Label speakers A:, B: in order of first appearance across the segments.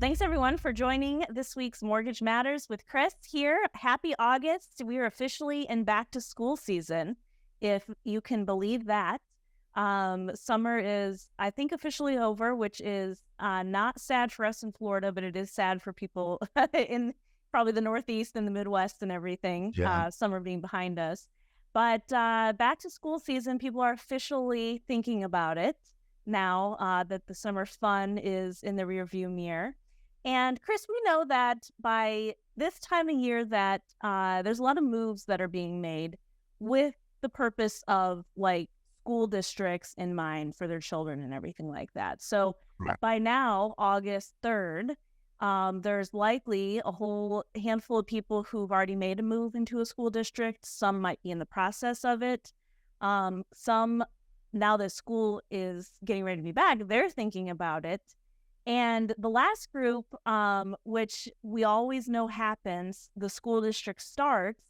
A: Thanks everyone for joining this week's Mortgage Matters with Chris here. Happy August. We are officially in back to school season, if you can believe that. Summer is, I think, officially over, which is not sad for us in Florida, but it is sad for people in probably the Northeast and the Midwest and everything,
B: Yeah.
A: summer being behind us. But back to school season, people are officially thinking about it now that the summer fun is in the rearview mirror. And Chris, we know that by this time of year that there's a lot of moves that are being made with the purpose of like school districts in mind for their children and everything like that. So
B: Right.
A: by now, August 3rd, there's likely a whole handful of people who've already made a move into a school district. Some might be in the process of it. Some, now that school is getting ready to be back, they're thinking about it. And the last group, which we always know happens, the school district starts,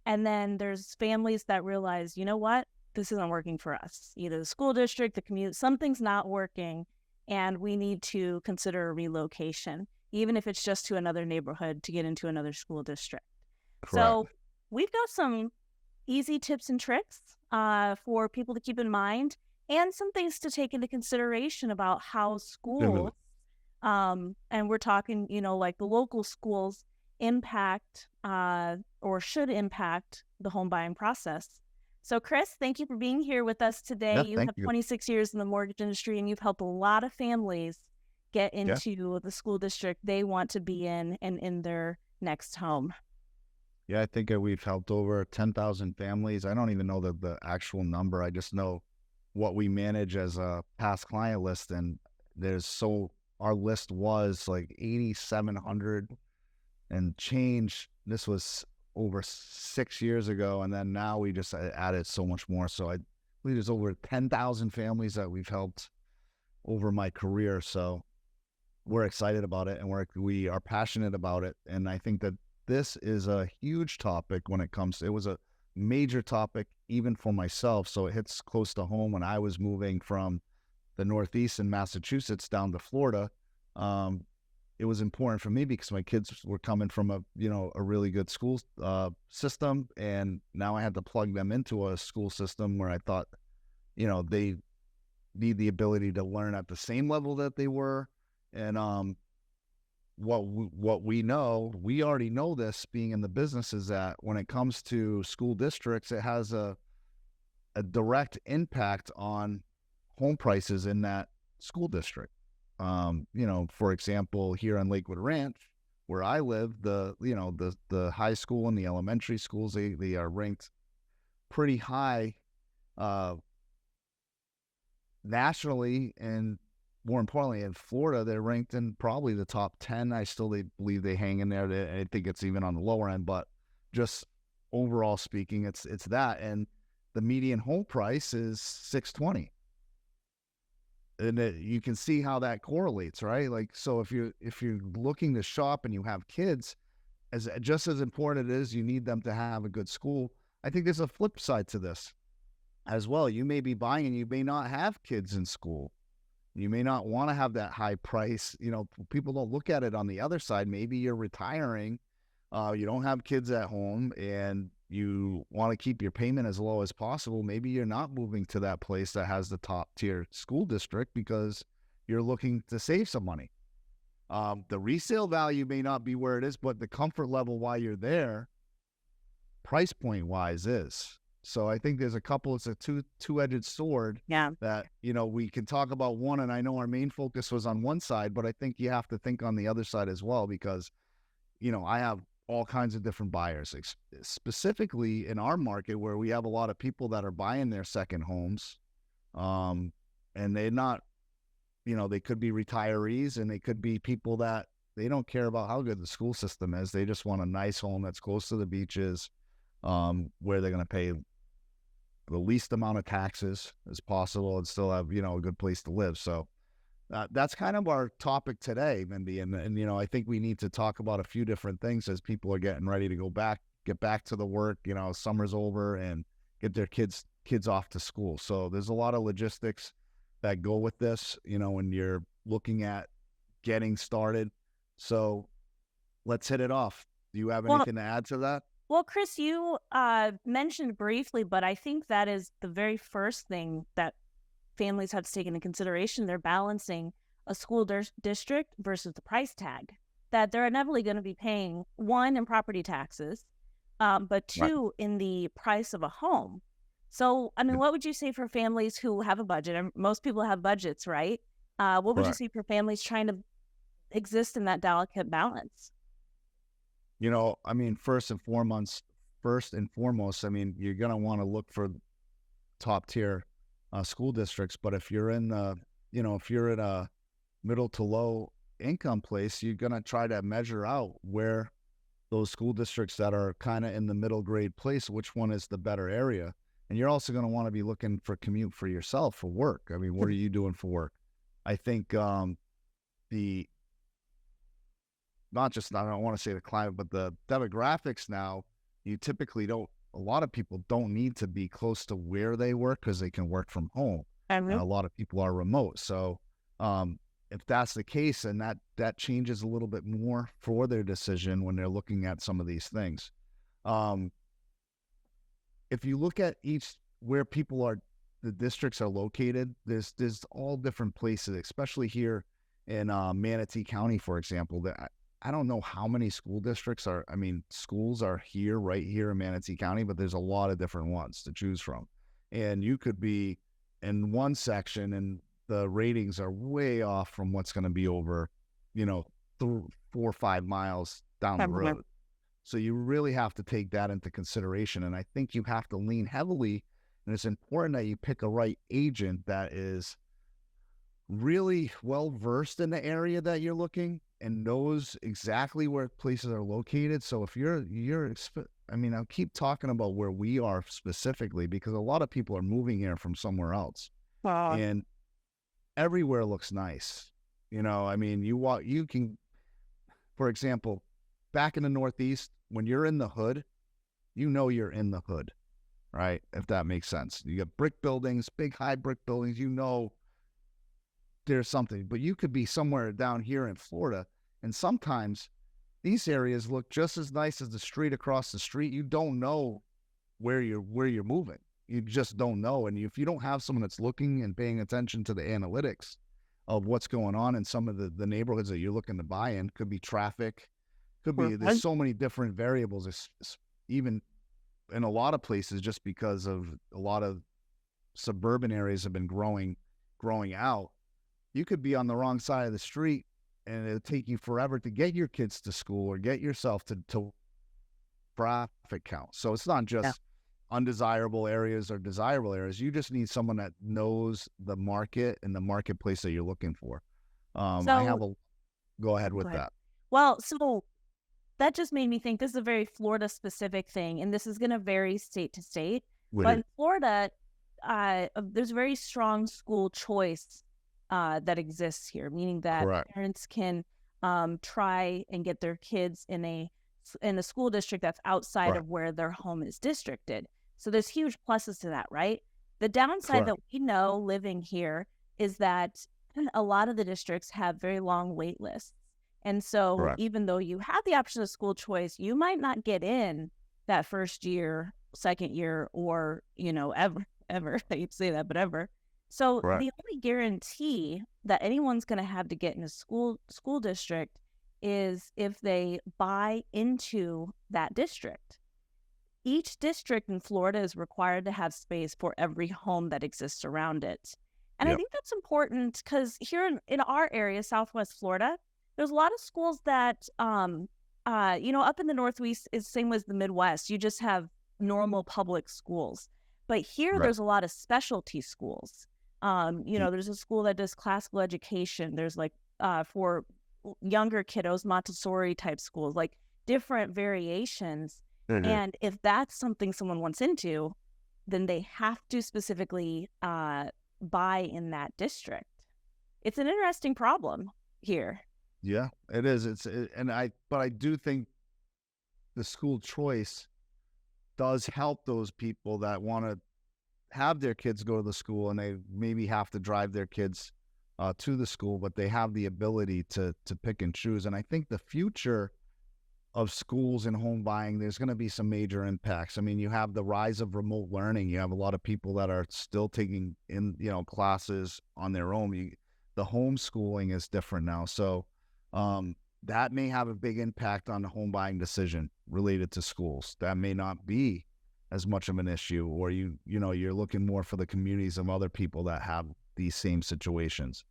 A: and then there's families that realize, you know what, this isn't working for us. Either the school district, the community, something's not working, and we need to consider a relocation, even if it's just to another neighborhood to get into another school district.
B: Correct.
A: So we've got some easy tips and tricks for people to keep in mind, and some things to take into consideration about how schools, and we're talking, like the local schools impact or should impact the home buying process. So Chris, thank you for being here with us today.
B: Yeah,
A: You
B: thank
A: have
B: you.
A: 26 years in the mortgage industry, and you've helped a lot of families get
B: Yeah.
A: into the school district they want to be in and in their next home.
B: Yeah, I think we've helped over 10,000 families. I don't even know the actual number. I just know what we manage as a past client list. And our list was like 8,700 and change. This was over 6 years ago. And then now we just added so much more. So I believe there's over 10,000 families that we've helped over my career. So we're excited about it, and we are passionate about it. And I think that this is a huge topic when it comes to, it was a major topic even for myself. So it hits close to home. When I was moving from the Northeast in Massachusetts down to Florida, it was important for me because my kids were coming from a really good school system, and now I had to plug them into a school system where I thought, they need the ability to learn at the same level that they were. And what we know, we already know this being in the business, is that when it comes to school districts, it has a direct impact on home prices in that school district. For example, here on Lakewood Ranch, where I live, the high school and the elementary schools, they are ranked pretty high nationally, and more importantly, in Florida, they're ranked in probably the top 10. They believe they hang in there. I think it's even on the lower end, but just overall speaking, it's that. And the median home price is $620. And you can see how that correlates, right? Like, so if you're looking to shop and you have kids, just as important it is, you need them to have a good school. I think there's a flip side to this as well. You may be buying and you may not have kids in school. You may not want to have that high price. People don't look at it on the other side. Maybe you're retiring, you don't have kids at home, and you want to keep your payment as low as possible. Maybe you're not moving to that place that has the top tier school district because you're looking to save some money. The resale value may not be where it is, but the comfort level while you're there, price point wise, is. So I think there's it's a two-edged sword.
A: Yeah.
B: That, we can talk about one, and I know our main focus was on one side, but I think you have to think on the other side as well, because, I have all kinds of different buyers, specifically in our market where we have a lot of people that are buying their second homes. And they're not, they could be retirees, and they could be people that they don't care about how good the school system is. They just want a nice home that's close to the beaches, where they're going to pay the least amount of taxes as possible and still have, a good place to live. So that's kind of our topic today, Mindy. And I think we need to talk about a few different things as people are getting ready to get back to the work, summer's over, and get their kids off to school. So there's a lot of logistics that go with this, when you're looking at getting started. So let's hit it off. Do you have
A: Well,
B: anything to add to that?
A: well, Chris, you mentioned briefly, but I think that is the very first thing that families have to take into consideration. They're balancing a school district versus the price tag that they're inevitably going to be paying, one, in property taxes, but
B: Right.
A: two, in the price of a home. So, I mean, what would you say for families who have a budget? And most people have budgets, right? What would you
B: Correct.
A: say for families trying to exist in that delicate balance?
B: I mean, first and foremost, I mean, you're going to want to look for top tier school districts. But if you're in if you're in a middle to low income place, you're going to try to measure out where those school districts that are kind of in the middle grade place, which one is the better area. And you're also going to want to be looking for commute for yourself for work. I mean, what are you doing for work? I think the not just, I don't want to say the climate, but the demographics now, you typically don't, a lot of people don't need to be close to where they work because they can work from home. And a lot of people are remote. So if that's the case, and that changes a little bit more for their decision when they're looking at some of these things. If you look at where the districts are located, there's all different places, especially here in Manatee County, for example, that I don't know how many schools are right here in Manatee County, but there's a lot of different ones to choose from. And you could be in one section and the ratings are way off from what's going to be over, 4 or 5 miles down the road. So you really have to take that into consideration. And I think you have to lean heavily, and it's important that you pick a right agent that is really well versed in the area that you're looking and knows exactly where places are located. So if I mean, I'll keep talking about where we are specifically because a lot of people are moving here from somewhere else. And everywhere looks nice. I mean, you can, for example, back in the Northeast, when you're in the hood, you're in the hood, right? If that makes sense. You got brick buildings, big high brick buildings, there's something, but you could be somewhere down here in Florida. And sometimes these areas look just as nice as the street across the street. You don't know where you're moving. You just don't know. And if you don't have someone that's looking and paying attention to the analytics of what's going on in some of the neighborhoods that you're looking to buy in, could be traffic, there's so many different variables, even in a lot of places, just because of a lot of suburban areas have been growing out. You could be on the wrong side of the street and it'll take you forever to get your kids to school or get yourself to traffic count. So it's not just undesirable areas or desirable areas. You just need someone that knows the market and the marketplace that you're looking for. Go ahead with that.
A: Well, so that just made me think this is a very Florida specific thing, and this is going to vary state to state. But in Florida, there's very strong school choice that exists here, meaning that parents can try and get their kids in a school district that's outside of where their home is districted. So there's huge pluses to that, right? The downside that we know living here is that a lot of the districts have very long wait lists. And so even though you have the option of school choice, you might not get in that first year, second year, or, ever. I hate to say that, but ever. So the only guarantee that anyone's going to have to get in a school district is if they buy into that district. Each district in Florida is required to have space for every home that exists around it. And I think that's important because here in our area, Southwest Florida, there's a lot of schools that, up in the Northeast is the same as the Midwest. You just have normal public schools. But here there's a lot of specialty schools. There's a school that does classical education. There's for younger kiddos, Montessori type schools, like different variations. And if that's something someone wants into, then they have to specifically buy in that district. It's an interesting problem here.
B: Yeah, it is. But I do think the school choice does help those people that want to have their kids go to the school and they maybe have to drive their kids to the school, but they have the ability to pick and choose. And I think the future of schools and home buying, there's going to be some major impacts. I mean, you have the rise of remote learning. You have a lot of people that are still taking in, classes on their own. The homeschooling is different now. So that may have a big impact on the home buying decision related to schools. That may not be as much of an issue, or you're looking more for the communities of other people that have these same situations.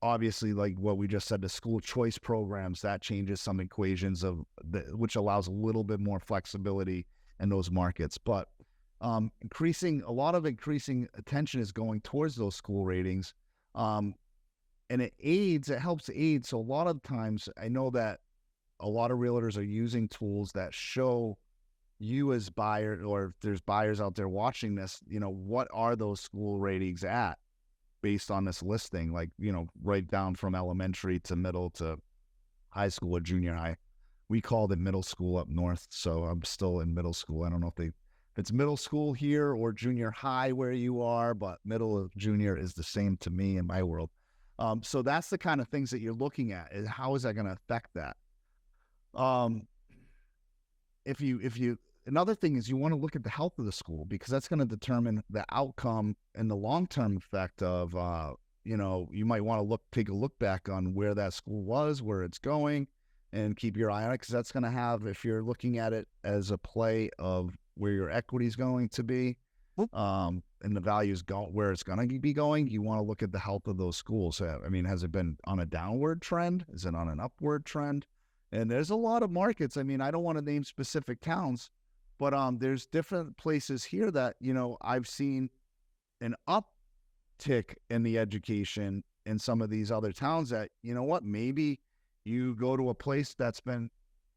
B: Obviously, like what we just said, the school choice programs, that changes some equations which allows a little bit more flexibility in those markets. But increasing attention is going towards those school ratings. And it helps aid. So a lot of times I know that a lot of realtors are using tools that show you as buyer, or if there's buyers out there watching this, what are those school ratings at based on this listing, like, right down from elementary to middle to high school or junior high. We called it middle school up north. So I'm still in middle school. I don't know if it's middle school here or junior high where you are, but middle of junior is the same to me in my world. So that's the kind of things that you're looking at, is how is that going to affect that? If you another thing is you want to look at the health of the school, because that's going to determine the outcome and the long-term effect of, you might want to take a look back on where that school was, where it's going, and keep your eye on it. Because that's going to have, if you're looking at it as a play of where your equity is going to be, and the values where it's going to be going, you want to look at the health of those schools. I mean, has it been on a downward trend? Is it on an upward trend? And there's a lot of markets. I mean, I don't want to name specific towns, but there's different places here that, I've seen an uptick in the education in some of these other towns that, maybe you go to a place that's been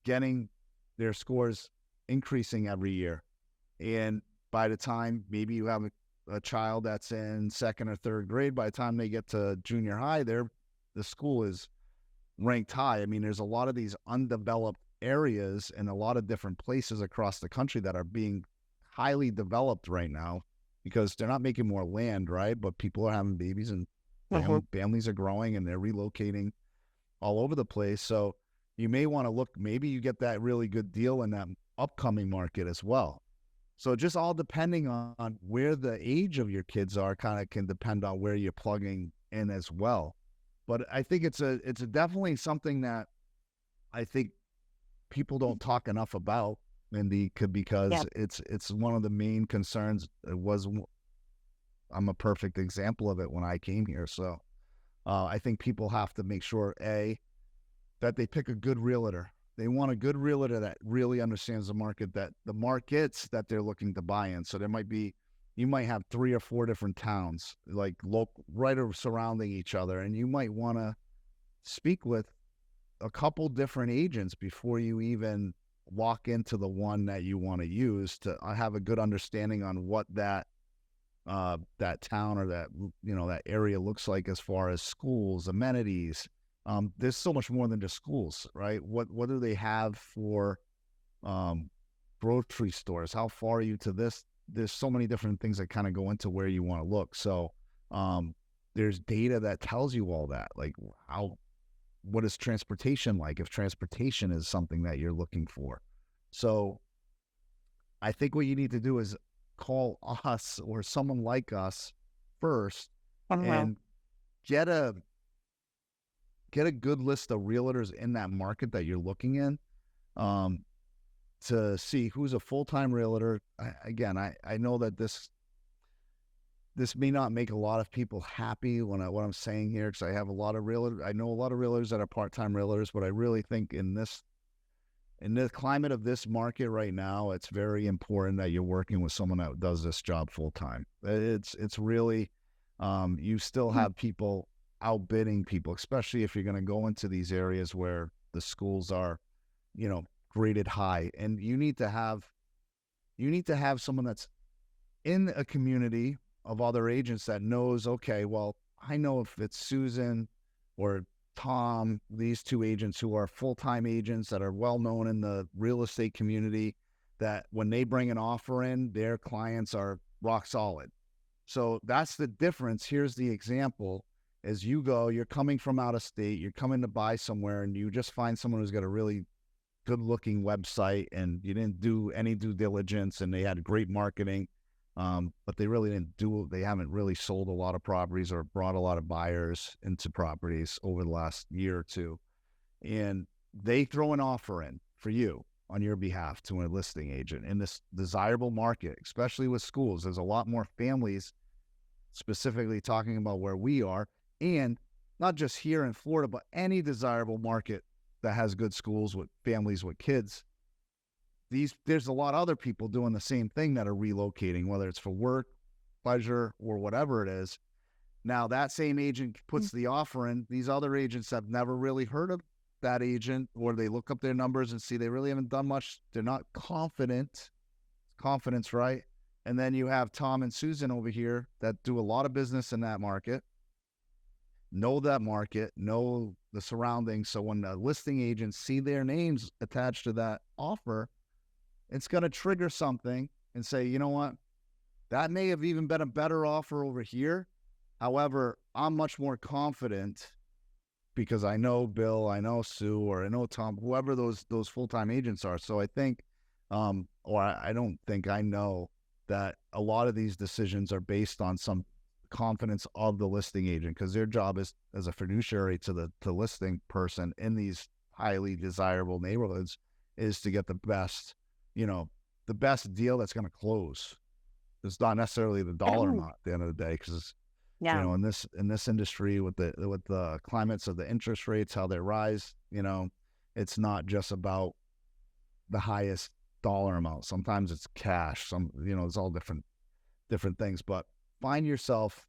B: getting their scores increasing every year. And by the time maybe you have a child that's in second or third grade, by the time they get to junior high, the school is ranked high. I mean, there's a lot of these undeveloped areas in a lot of different places across the country that are being highly developed right now, because they're not making more land, right? But people are having babies, and families are growing, and they're relocating all over the place. So you may want to look, maybe you get that really good deal in that upcoming market as well. So just all depending on where the age of your kids are, kind of can depend on where you're plugging in as well. But I think it's definitely something that I think people don't talk enough about, Mindy, because it's one of the main concerns. I'm a perfect example of it when I came here. So I think people have to make sure, that they pick a good realtor. They want a good realtor that really understands the markets that they're looking to buy in. So you might have 3 or 4 different towns, like right surrounding each other, and you might want to speak with a couple different agents before you even walk into the one that you want to use, to have a good understanding on what that town or that area looks like as far as schools, amenities. There's so much more than just schools, right? What do they have for grocery stores? How far are you to this? There's so many different things that kind of go into where you want to look. So there's data that tells you all that, like what is transportation like, if transportation is something that you're looking for. So I think what you need to do is call us or someone like us first, and get a good list of realtors in that market that you're looking in, to see who's a full-time realtor. I know that this may not make a lot of people happy what I'm saying here, because I know a lot of realtors that are part-time realtors, but I really think in the climate of this market right now, it's very important that you're working with someone that does this job full-time. It's really, you still have people outbidding people, especially if you're going to go into these areas where the schools are, graded high, and you need to have someone that's in a community of other agents that knows, okay, well, I know if it's Susan or Tom, these 2 agents who are full-time agents that are well known in the real estate community, that when they bring an offer in, their clients are rock solid. So that's the difference. Here's the example. As you go, you're coming from out of state, you're coming to buy somewhere, and you just find someone who's got a really good looking website, and you didn't do any due diligence, and they had great marketing. But they haven't really sold a lot of properties or brought a lot of buyers into properties over the last year or two. And they throw an offer in for you on your behalf to a listing agent in this desirable market, especially with schools. There's a lot more families, specifically talking about where we are, and not just here in Florida, but any desirable market that has good schools with families with kids. There's a lot of other people doing the same thing that are relocating, whether it's for work, pleasure, or whatever it is. Now that same agent puts the offer in. These other agents have never really heard of that agent, or they look up their numbers and see they really haven't done much. They're not confident. Confidence, right? And then you have Tom and Susan over here that do a lot of business in that market, know that market, know the surroundings. So when the listing agents see their names attached to that offer, it's going to trigger something and say, you know what? That may have even been a better offer over here. However, I'm much more confident because I know Bill, I know Sue, or I know Tom, whoever those full-time agents are. So I think, I don't think, I know that a lot of these decisions are based on some confidence of the listing agent, because their job is as a fiduciary to the listing person in these highly desirable neighborhoods is to get the best deal that's going to close. It's not necessarily the dollar amount at the end of the day, because in this industry with the climates of the interest rates, how they rise, it's not just about the highest dollar amount. Sometimes it's cash. It's all different things. But find yourself,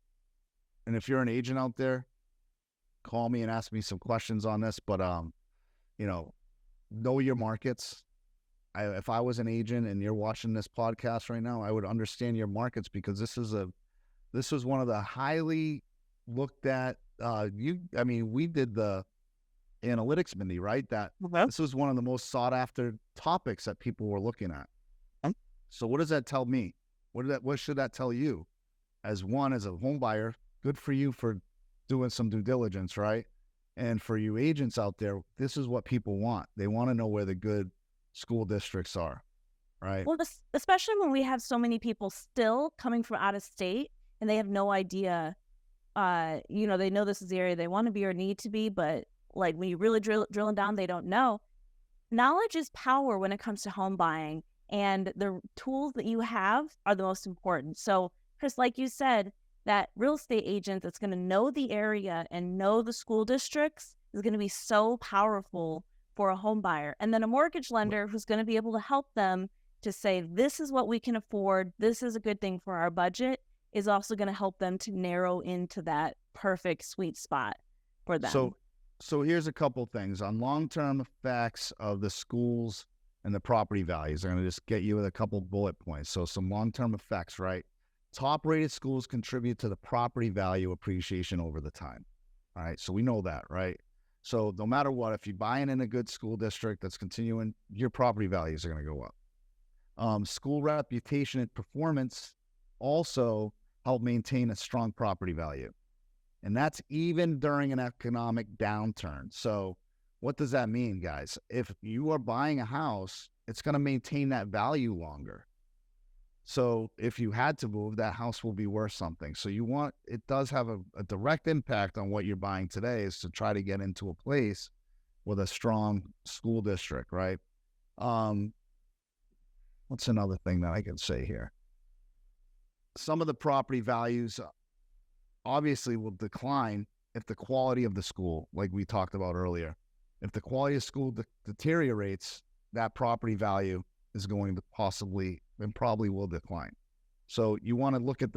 B: and if you're an agent out there, call me and ask me some questions on this. But know your markets. If I was an agent and you're watching this podcast right now, I would understand your markets, because this was one of the highly looked at. We did the analytics, Mindy, right? That this was one of the most sought after topics that people were looking at. So what does that tell me? What should that tell you? As a home buyer, good for you for doing some due diligence, right? And for you agents out there, this is what people want. They want to know where the good school districts are, right?
A: Well, especially when we have so many people still coming from out of state and they have no idea, they know this is the area they want to be or need to be, but like when you really drilling down, they don't know. Knowledge is power when it comes to home buying, and the tools that you have are the most important. So, Chris, like you said, that real estate agent that's going to know the area and know the school districts is going to be so powerful for a home buyer. And then a mortgage lender who's going to be able to help them to say, this is what we can afford, this is a good thing for our budget, is also going to help them to narrow into that perfect sweet spot for them.
B: So here's a couple things on long-term effects of the schools and the property values. I'm going to just get you with a couple bullet points. So some long-term effects, right? Top-rated schools contribute to the property value appreciation over the time. All right, so we know that, right? So no matter what, if you're buying in a good school district that's continuing, your property values are going to go up. School reputation and performance also help maintain a strong property value. And that's even during an economic downturn. So what does that mean, guys? If you are buying a house, it's going to maintain that value longer. So if you had to move, that house will be worth something. So it does have a direct impact on what you're buying today, is to try to get into a place with a strong school district, right? What's another thing that I can say here? Some of the property values obviously will decline if the quality of the school, like we talked about earlier, if the quality of school deteriorates, that property value is going to possibly and probably will decline. So you want to look at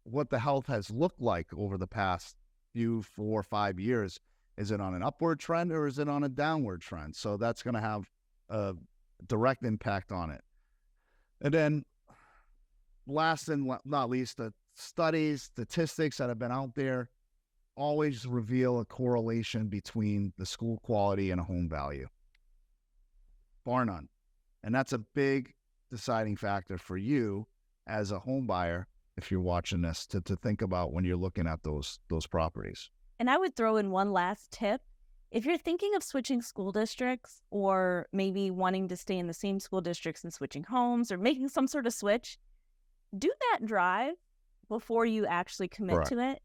B: what the health has looked like over the past 4 or 5 years. Is it on an upward trend or is it on a downward trend? So that's going to have a direct impact on it. And then last and not least, the statistics that have been out there always reveal a correlation between the school quality and a home value, bar none. And that's a big deciding factor for you as a home buyer, if you're watching this, to think about when you're looking at those properties.
A: And I would throw in one last tip. If you're thinking of switching school districts, or maybe wanting to stay in the same school districts and switching homes, or making some sort of switch, do that drive before you actually commit to it.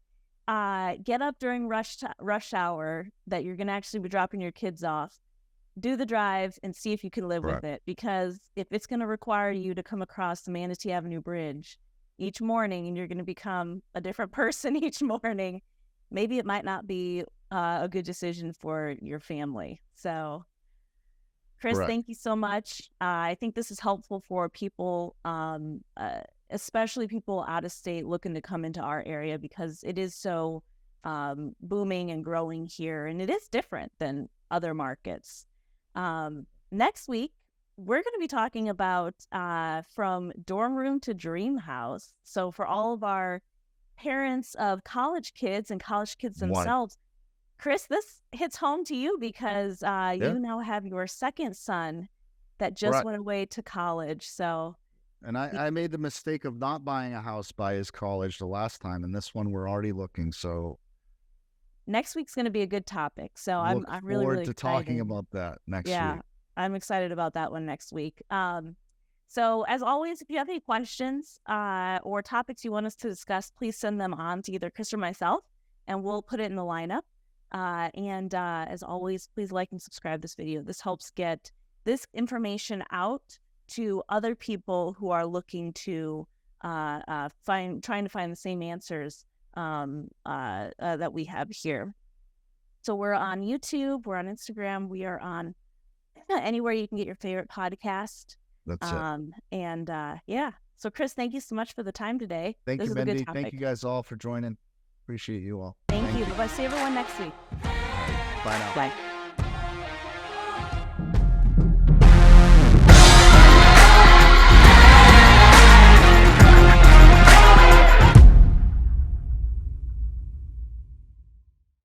A: Get up during rush hour that you're going to actually be dropping your kids off. Do the drive and see if you can live with it. Because if it's going to require you to come across the Manatee Avenue Bridge each morning, and you're going to become a different person each morning, maybe it might not be a good decision for your family. So, Chris, thank you so much. I think this is helpful for people, especially people out of state looking to come into our area, because it is so booming and growing here, and it is different than other markets. Next week, we're going to be talking about from dorm room to dream house. So for all of our parents of college kids and college kids themselves, Chris, this hits home to you because you now have your second son that just went away to college. So,
B: and I made the mistake of not buying a house by his college the last time, and this one we're already looking. So
A: next week's going to be a good topic. So I'm really
B: forward
A: to
B: excited. Talking about that next week.
A: I'm excited about that one next week. So as always, if you have any questions or topics you want us to discuss, please send them on to either Chris or myself, and we'll put it in the lineup. And as always, please like and subscribe this video. This helps get this information out to other people who are looking to trying to find the same answers that we have here. So we're on YouTube, we're on Instagram, we are on anywhere you can get your favorite podcast.
B: That's it.
A: And so Chris, thank you so much for the time today.
B: Thank you, Mindy. Thank you guys all for joining. Appreciate you all.
A: Thank you. Bye-bye. See everyone next week.
B: Bye now.
A: Bye.